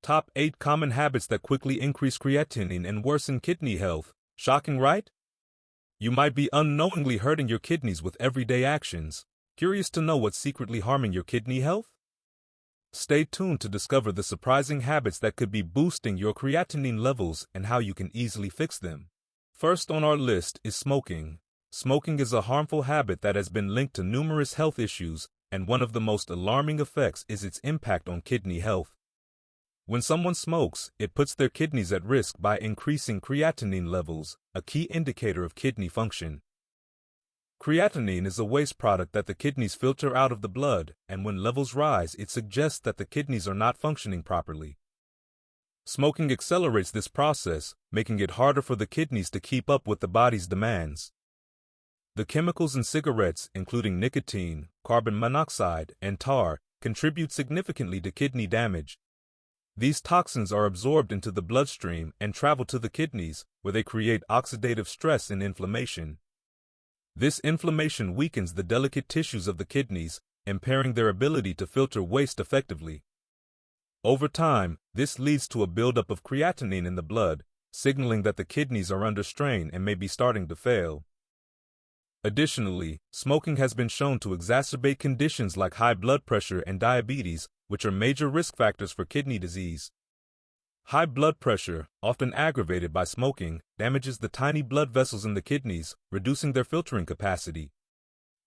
Top 8 Common Habits That Quickly Increase Creatinine and Worsen Kidney Health. Shocking, right? You might be unknowingly hurting your kidneys with everyday actions. Curious to know what's secretly harming your kidney health? Stay tuned to discover the surprising habits that could be boosting your creatinine levels and how you can easily fix them. First on our list is smoking. Smoking is a harmful habit that has been linked to numerous health issues, and one of the most alarming effects is its impact on kidney health. When someone smokes, it puts their kidneys at risk by increasing creatinine levels, a key indicator of kidney function. Creatinine is a waste product that the kidneys filter out of the blood, and when levels rise, it suggests that the kidneys are not functioning properly. Smoking accelerates this process, making it harder for the kidneys to keep up with the body's demands. The chemicals in cigarettes, including nicotine, carbon monoxide, and tar, contribute significantly to kidney damage. These toxins are absorbed into the bloodstream and travel to the kidneys, where they create oxidative stress and inflammation. This inflammation weakens the delicate tissues of the kidneys, impairing their ability to filter waste effectively. Over time, this leads to a buildup of creatinine in the blood, signaling that the kidneys are under strain and may be starting to fail. Additionally, smoking has been shown to exacerbate conditions like high blood pressure and diabetes, which are major risk factors for kidney disease. High blood pressure, often aggravated by smoking, damages the tiny blood vessels in the kidneys, reducing their filtering capacity.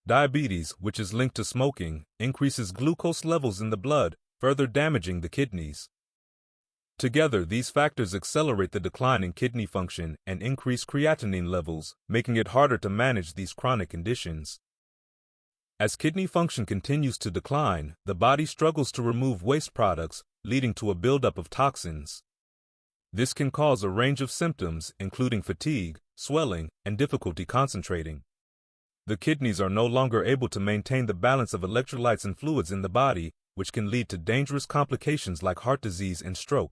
Diabetes, which is linked to smoking, increases glucose levels in the blood, further damaging the kidneys. Together, these factors accelerate the decline in kidney function and increase creatinine levels, making it harder to manage these chronic conditions. As kidney function continues to decline, the body struggles to remove waste products, leading to a buildup of toxins. This can cause a range of symptoms, including fatigue, swelling, and difficulty concentrating. The kidneys are no longer able to maintain the balance of electrolytes and fluids in the body, which can lead to dangerous complications like heart disease and stroke.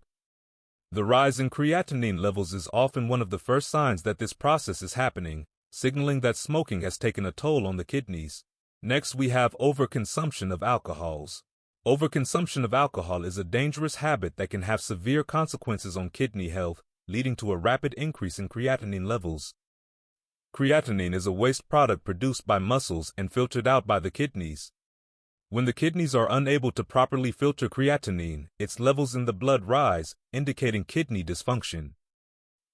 The rise in creatinine levels is often one of the first signs that this process is happening, signaling that smoking has taken a toll on the kidneys. Next, we have overconsumption of alcohols. Overconsumption of alcohol is a dangerous habit that can have severe consequences on kidney health, leading to a rapid increase in creatinine levels. Creatinine is a waste product produced by muscles and filtered out by the kidneys. When the kidneys are unable to properly filter creatinine, its levels in the blood rise, indicating kidney dysfunction.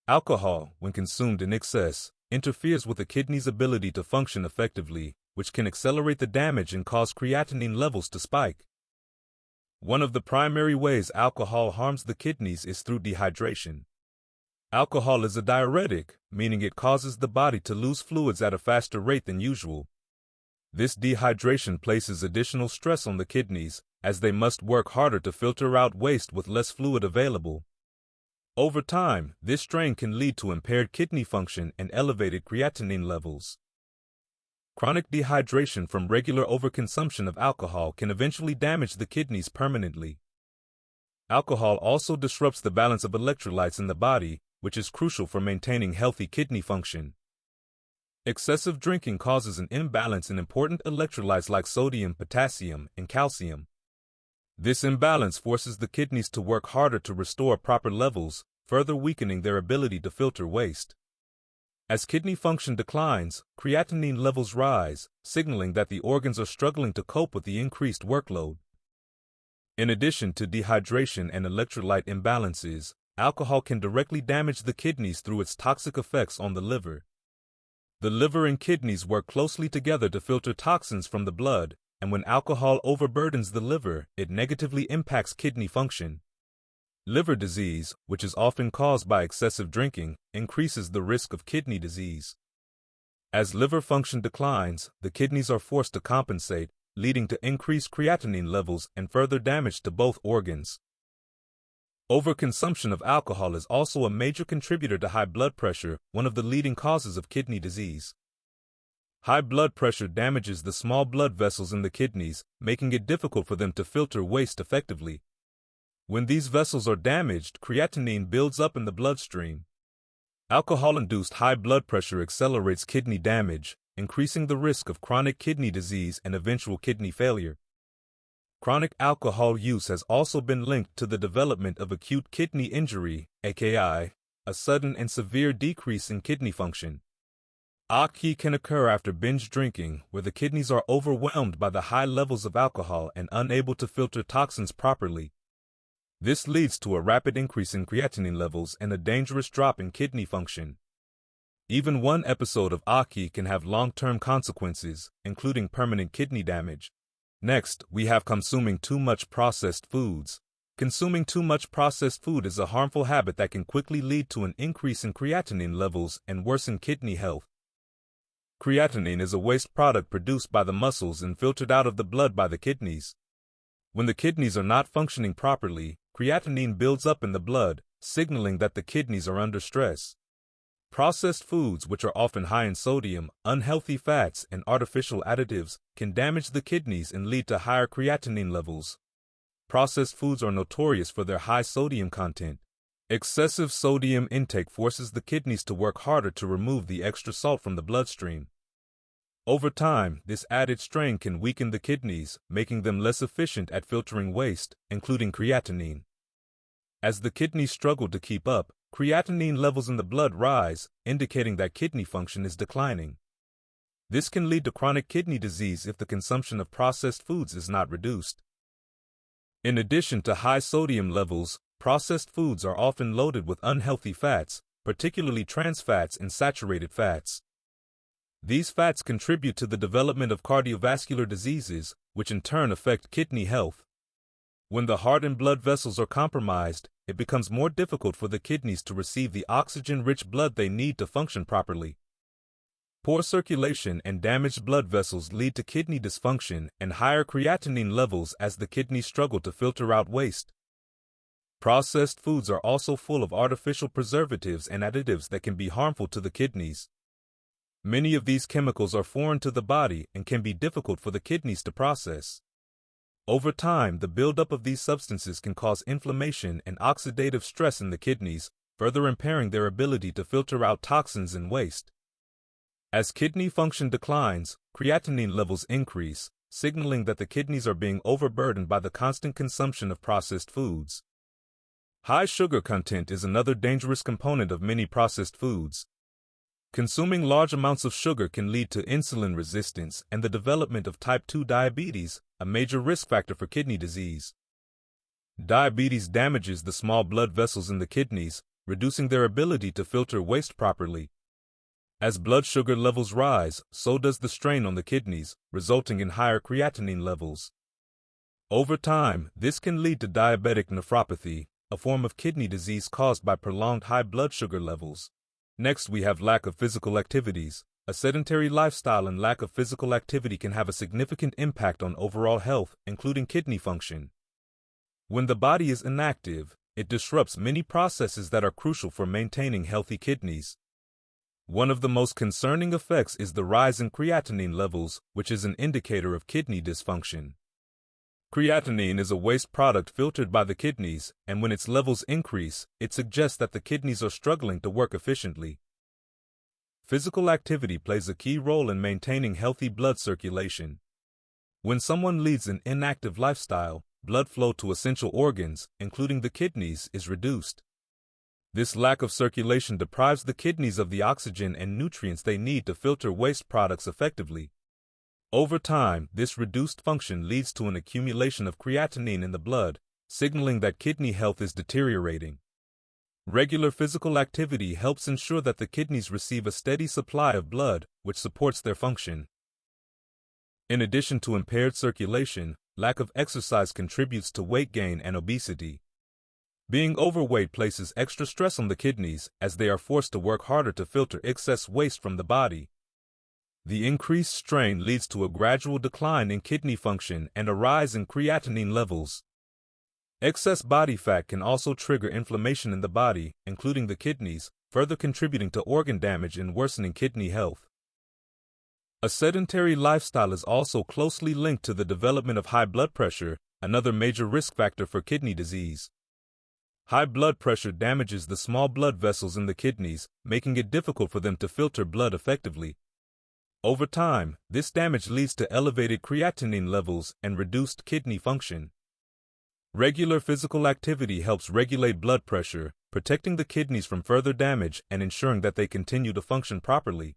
Alcohol, when consumed in excess, interferes with the kidney's ability to function effectively, which can accelerate the damage and cause creatinine levels to spike. One of the primary ways alcohol harms the kidneys is through dehydration. Alcohol is a diuretic, meaning it causes the body to lose fluids at a faster rate than usual. This dehydration places additional stress on the kidneys, as they must work harder to filter out waste with less fluid available. Over time, this strain can lead to impaired kidney function and elevated creatinine levels. Chronic dehydration from regular overconsumption of alcohol can eventually damage the kidneys permanently. Alcohol also disrupts the balance of electrolytes in the body, which is crucial for maintaining healthy kidney function. Excessive drinking causes an imbalance in important electrolytes like sodium, potassium, and calcium. This imbalance forces the kidneys to work harder to restore proper levels, further weakening their ability to filter waste. As kidney function declines, creatinine levels rise, signaling that the organs are struggling to cope with the increased workload. In addition to dehydration and electrolyte imbalances, alcohol can directly damage the kidneys through its toxic effects on the liver. The liver and kidneys work closely together to filter toxins from the blood, and when alcohol overburdens the liver, it negatively impacts kidney function. Liver disease, which is often caused by excessive drinking, increases the risk of kidney disease. As liver function declines, the kidneys are forced to compensate, leading to increased creatinine levels and further damage to both organs. Overconsumption of alcohol is also a major contributor to high blood pressure, one of the leading causes of kidney disease. High blood pressure damages the small blood vessels in the kidneys, making it difficult for them to filter waste effectively. When these vessels are damaged, creatinine builds up in the bloodstream. Alcohol-induced high blood pressure accelerates kidney damage, increasing the risk of chronic kidney disease and eventual kidney failure. Chronic alcohol use has also been linked to the development of acute kidney injury, aka a sudden and severe decrease in kidney function. AKI can occur after binge drinking, where the kidneys are overwhelmed by the high levels of alcohol and unable to filter toxins properly. This leads to a rapid increase in creatinine levels and a dangerous drop in kidney function. Even one episode of AKI can have long-term consequences, including permanent kidney damage. Next, we have consuming too much processed foods. Consuming too much processed food is a harmful habit that can quickly lead to an increase in creatinine levels and worsen kidney health. Creatinine is a waste product produced by the muscles and filtered out of the blood by the kidneys. When the kidneys are not functioning properly, creatinine builds up in the blood, signaling that the kidneys are under stress. Processed foods, which are often high in sodium, unhealthy fats, and artificial additives, can damage the kidneys and lead to higher creatinine levels. Processed foods are notorious for their high sodium content. Excessive sodium intake forces the kidneys to work harder to remove the extra salt from the bloodstream. Over time, this added strain can weaken the kidneys, making them less efficient at filtering waste, including creatinine. As the kidneys struggle to keep up, creatinine levels in the blood rise, indicating that kidney function is declining. This can lead to chronic kidney disease if the consumption of processed foods is not reduced. In addition to high sodium levels, processed foods are often loaded with unhealthy fats, particularly trans fats and saturated fats. These fats contribute to the development of cardiovascular diseases, which in turn affect kidney health. When the heart and blood vessels are compromised, it becomes more difficult for the kidneys to receive the oxygen-rich blood they need to function properly. Poor circulation and damaged blood vessels lead to kidney dysfunction and higher creatinine levels as the kidneys struggle to filter out waste. Processed foods are also full of artificial preservatives and additives that can be harmful to the kidneys. Many of these chemicals are foreign to the body and can be difficult for the kidneys to process. Over time, the buildup of these substances can cause inflammation and oxidative stress in the kidneys, further impairing their ability to filter out toxins and waste. As kidney function declines, creatinine levels increase, signaling that the kidneys are being overburdened by the constant consumption of processed foods. High sugar content is another dangerous component of many processed foods. Consuming large amounts of sugar can lead to insulin resistance and the development of type 2 diabetes, a major risk factor for kidney disease. Diabetes damages the small blood vessels in the kidneys, reducing their ability to filter waste properly. As blood sugar levels rise, so does the strain on the kidneys, resulting in higher creatinine levels. Over time, this can lead to diabetic nephropathy, a form of kidney disease caused by prolonged high blood sugar levels. Next, we have lack of physical activities. A sedentary lifestyle and lack of physical activity can have a significant impact on overall health, including kidney function. When the body is inactive, it disrupts many processes that are crucial for maintaining healthy kidneys. One of the most concerning effects is the rise in creatinine levels, which is an indicator of kidney dysfunction. Creatinine is a waste product filtered by the kidneys, and when its levels increase, it suggests that the kidneys are struggling to work efficiently. Physical activity plays a key role in maintaining healthy blood circulation. When someone leads an inactive lifestyle, blood flow to essential organs, including the kidneys, is reduced. This lack of circulation deprives the kidneys of the oxygen and nutrients they need to filter waste products effectively. Over time, this reduced function leads to an accumulation of creatinine in the blood, signaling that kidney health is deteriorating. Regular physical activity helps ensure that the kidneys receive a steady supply of blood, which supports their function. In addition to impaired circulation, lack of exercise contributes to weight gain and obesity. Being overweight places extra stress on the kidneys, as they are forced to work harder to filter excess waste from the body. The increased strain leads to a gradual decline in kidney function and a rise in creatinine levels. Excess body fat can also trigger inflammation in the body, including the kidneys, further contributing to organ damage and worsening kidney health. A sedentary lifestyle is also closely linked to the development of high blood pressure, another major risk factor for kidney disease. High blood pressure damages the small blood vessels in the kidneys, making it difficult for them to filter blood effectively. Over time, this damage leads to elevated creatinine levels and reduced kidney function. Regular physical activity helps regulate blood pressure, protecting the kidneys from further damage and ensuring that they continue to function properly.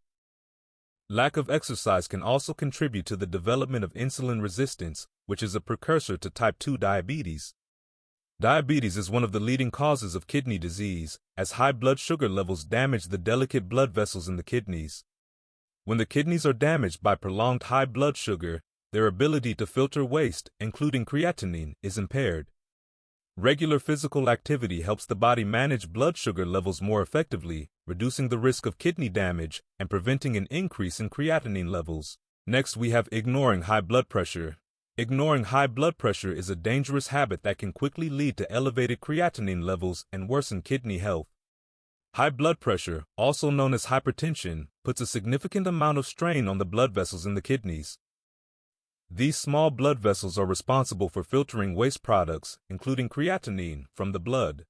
Lack of exercise can also contribute to the development of insulin resistance, which is a precursor to type 2 diabetes. Diabetes is one of the leading causes of kidney disease, as high blood sugar levels damage the delicate blood vessels in the kidneys. When the kidneys are damaged by prolonged high blood sugar, their ability to filter waste, including creatinine, is impaired. Regular physical activity helps the body manage blood sugar levels more effectively, reducing the risk of kidney damage and preventing an increase in creatinine levels. Next, we have ignoring high blood pressure. Ignoring high blood pressure is a dangerous habit that can quickly lead to elevated creatinine levels and worsen kidney health. High blood pressure, also known as hypertension, puts a significant amount of strain on the blood vessels in the kidneys. These small blood vessels are responsible for filtering waste products, including creatinine, from the blood.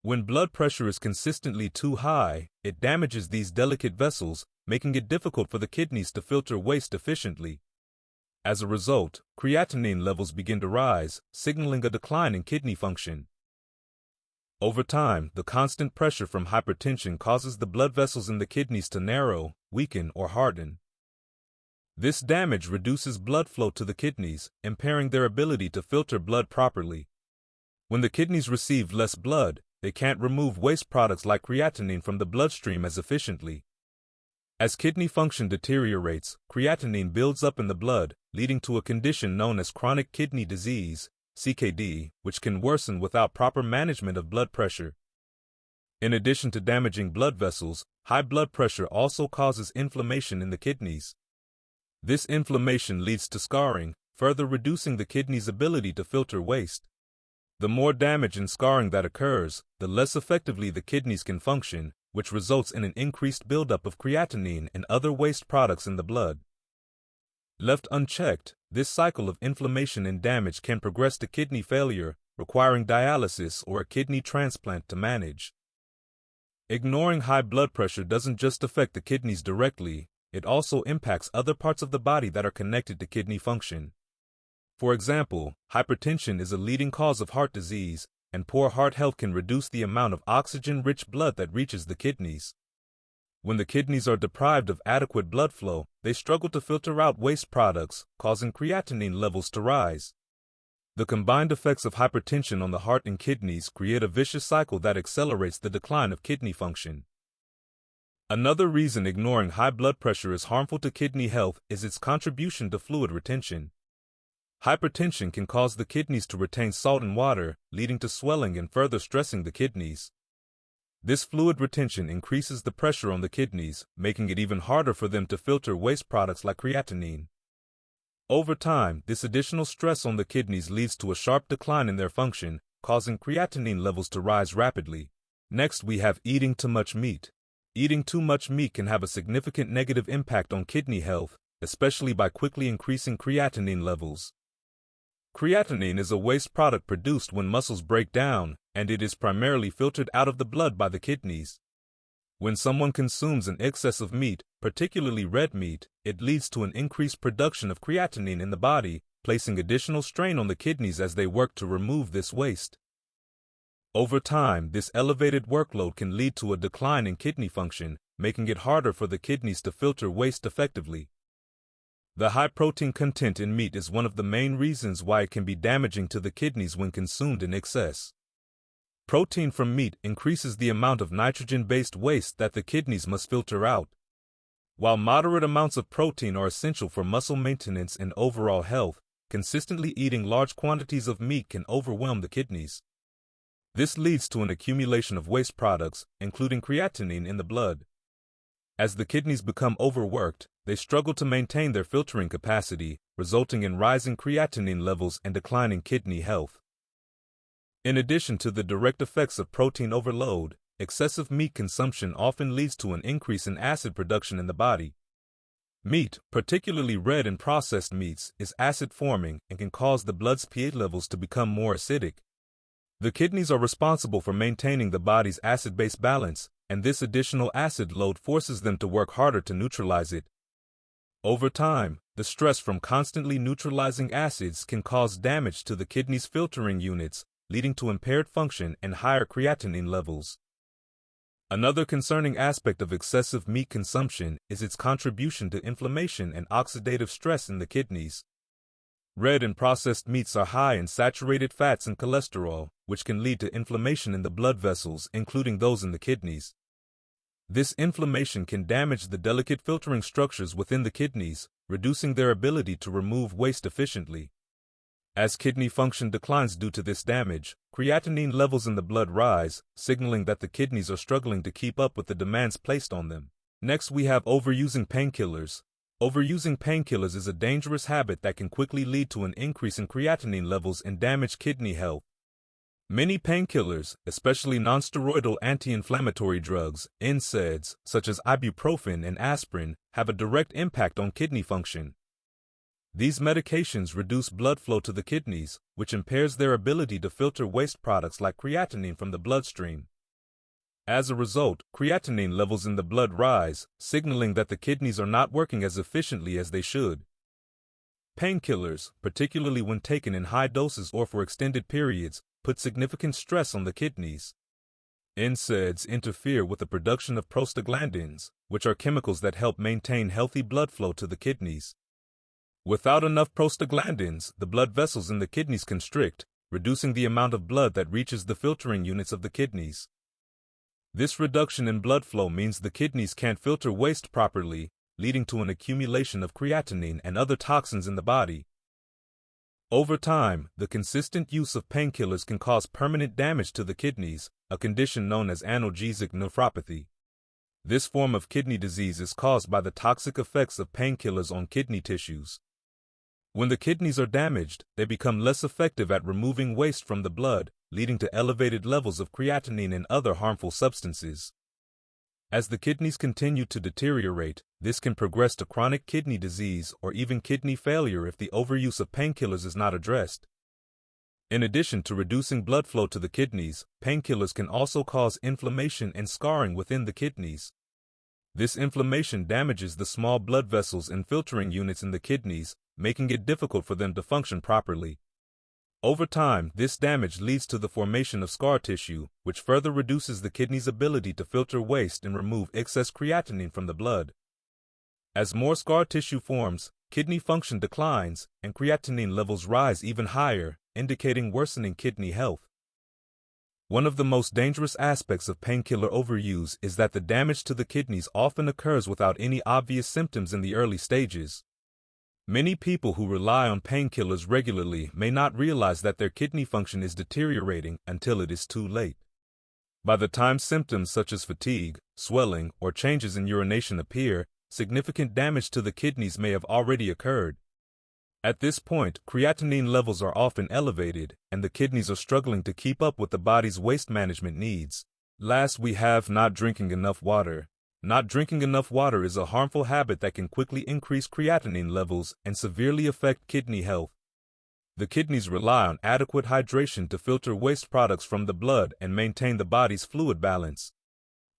When blood pressure is consistently too high, it damages these delicate vessels, making it difficult for the kidneys to filter waste efficiently. As a result, creatinine levels begin to rise, signaling a decline in kidney function. Over time, the constant pressure from hypertension causes the blood vessels in the kidneys to narrow, weaken, or harden. This damage reduces blood flow to the kidneys, impairing their ability to filter blood properly. When the kidneys receive less blood, they can't remove waste products like creatinine from the bloodstream as efficiently. As kidney function deteriorates, creatinine builds up in the blood, leading to a condition known as chronic kidney disease, CKD, which can worsen without proper management of blood pressure. In addition to damaging blood vessels, high blood pressure also causes inflammation in the kidneys. This inflammation leads to scarring, further reducing the kidney's ability to filter waste. The more damage and scarring that occurs, the less effectively the kidneys can function, which results in an increased buildup of creatinine and other waste products in the blood. Left unchecked, this cycle of inflammation and damage can progress to kidney failure, requiring dialysis or a kidney transplant to manage. Ignoring high blood pressure doesn't just affect the kidneys directly, it also impacts other parts of the body that are connected to kidney function. For example, hypertension is a leading cause of heart disease, and poor heart health can reduce the amount of oxygen-rich blood that reaches the kidneys. When the kidneys are deprived of adequate blood flow, they struggle to filter out waste products, causing creatinine levels to rise. The combined effects of hypertension on the heart and kidneys create a vicious cycle that accelerates the decline of kidney function. Another reason ignoring high blood pressure is harmful to kidney health is its contribution to fluid retention. Hypertension can cause the kidneys to retain salt and water, leading to swelling and further stressing the kidneys. This fluid retention increases the pressure on the kidneys, making it even harder for them to filter waste products like creatinine. Over time, this additional stress on the kidneys leads to a sharp decline in their function, causing creatinine levels to rise rapidly. Next, we have eating too much meat. Eating too much meat can have a significant negative impact on kidney health, especially by quickly increasing creatinine levels. Creatinine is a waste product produced when muscles break down, and it is primarily filtered out of the blood by the kidneys. When someone consumes an excess of meat, particularly red meat, it leads to an increased production of creatinine in the body, placing additional strain on the kidneys as they work to remove this waste. Over time, this elevated workload can lead to a decline in kidney function, making it harder for the kidneys to filter waste effectively. The high protein content in meat is one of the main reasons why it can be damaging to the kidneys when consumed in excess. Protein from meat increases the amount of nitrogen-based waste that the kidneys must filter out. While moderate amounts of protein are essential for muscle maintenance and overall health, consistently eating large quantities of meat can overwhelm the kidneys. This leads to an accumulation of waste products, including creatinine, in the blood. As the kidneys become overworked, they struggle to maintain their filtering capacity, resulting in rising creatinine levels and declining kidney health. In addition to the direct effects of protein overload, excessive meat consumption often leads to an increase in acid production in the body. Meat, particularly red and processed meats, is acid-forming and can cause the blood's pH levels to become more acidic. The kidneys are responsible for maintaining the body's acid-base balance, and this additional acid load forces them to work harder to neutralize it. Over time, the stress from constantly neutralizing acids can cause damage to the kidney's filtering units, leading to impaired function and higher creatinine levels. Another concerning aspect of excessive meat consumption is its contribution to inflammation and oxidative stress in the kidneys. Red and processed meats are high in saturated fats and cholesterol, which can lead to inflammation in the blood vessels, including those in the kidneys. This inflammation can damage the delicate filtering structures within the kidneys, reducing their ability to remove waste efficiently. As kidney function declines due to this damage, creatinine levels in the blood rise, signaling that the kidneys are struggling to keep up with the demands placed on them. Next, we have overusing painkillers. Overusing painkillers is a dangerous habit that can quickly lead to an increase in creatinine levels and damage kidney health. Many painkillers, especially nonsteroidal anti-inflammatory drugs, NSAIDs, such as ibuprofen and aspirin, have a direct impact on kidney function. These medications reduce blood flow to the kidneys, which impairs their ability to filter waste products like creatinine from the bloodstream. As a result, creatinine levels in the blood rise, signaling that the kidneys are not working as efficiently as they should. Painkillers, particularly when taken in high doses or for extended periods, put significant stress on the kidneys. NSAIDs interfere with the production of prostaglandins, which are chemicals that help maintain healthy blood flow to the kidneys. Without enough prostaglandins, the blood vessels in the kidneys constrict, reducing the amount of blood that reaches the filtering units of the kidneys. This reduction in blood flow means the kidneys can't filter waste properly, leading to an accumulation of creatinine and other toxins in the body. Over time, the consistent use of painkillers can cause permanent damage to the kidneys, a condition known as analgesic nephropathy. This form of kidney disease is caused by the toxic effects of painkillers on kidney tissues. When the kidneys are damaged, they become less effective at removing waste from the blood, leading to elevated levels of creatinine and other harmful substances. As the kidneys continue to deteriorate, this can progress to chronic kidney disease or even kidney failure if the overuse of painkillers is not addressed. In addition to reducing blood flow to the kidneys, painkillers can also cause inflammation and scarring within the kidneys. This inflammation damages the small blood vessels and filtering units in the kidneys, making it difficult for them to function properly. Over time, this damage leads to the formation of scar tissue, which further reduces the kidney's ability to filter waste and remove excess creatinine from the blood. As more scar tissue forms, kidney function declines, and creatinine levels rise even higher, indicating worsening kidney health. One of the most dangerous aspects of painkiller overuse is that the damage to the kidneys often occurs without any obvious symptoms in the early stages. Many people who rely on painkillers regularly may not realize that their kidney function is deteriorating until it is too late. By the time symptoms such as fatigue, swelling, or changes in urination appear, significant damage to the kidneys may have already occurred. At this point, creatinine levels are often elevated, and the kidneys are struggling to keep up with the body's waste management needs. Last, we have not drinking enough water. Not drinking enough water is a harmful habit that can quickly increase creatinine levels and severely affect kidney health. The kidneys rely on adequate hydration to filter waste products from the blood and maintain the body's fluid balance.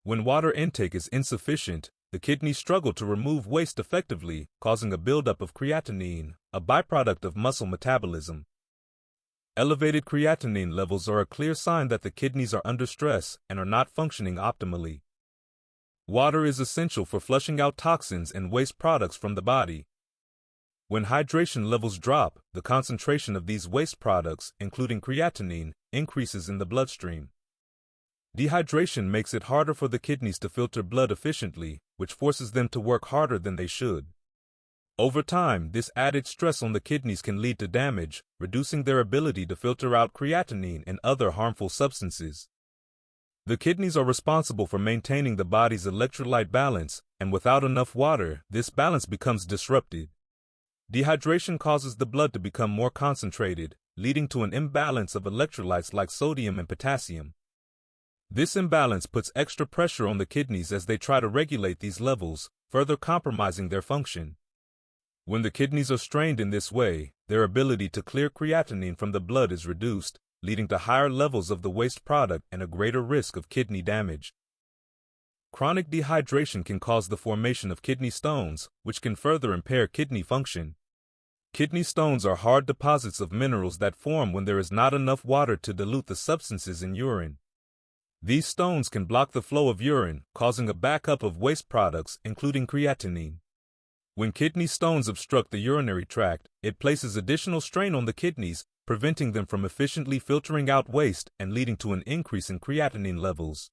When water intake is insufficient, the kidneys struggle to remove waste effectively, causing a buildup of creatinine, a byproduct of muscle metabolism. Elevated creatinine levels are a clear sign that the kidneys are under stress and are not functioning optimally. Water is essential for flushing out toxins and waste products from the body. When hydration levels drop, the concentration of these waste products, including creatinine, increases in the bloodstream. Dehydration makes it harder for the kidneys to filter blood efficiently, which forces them to work harder than they should. Over time, this added stress on the kidneys can lead to damage, reducing their ability to filter out creatinine and other harmful substances. The kidneys are responsible for maintaining the body's electrolyte balance, and without enough water, this balance becomes disrupted. Dehydration causes the blood to become more concentrated, leading to an imbalance of electrolytes like sodium and potassium. This imbalance puts extra pressure on the kidneys as they try to regulate these levels, further compromising their function. When the kidneys are strained in this way, their ability to clear creatinine from the blood is reduced, leading to higher levels of the waste product and a greater risk of kidney damage. Chronic dehydration can cause the formation of kidney stones, which can further impair kidney function. Kidney stones are hard deposits of minerals that form when there is not enough water to dilute the substances in urine. These stones can block the flow of urine, causing a backup of waste products, including creatinine. When kidney stones obstruct the urinary tract, it places additional strain on the kidneys, preventing them from efficiently filtering out waste and leading to an increase in creatinine levels.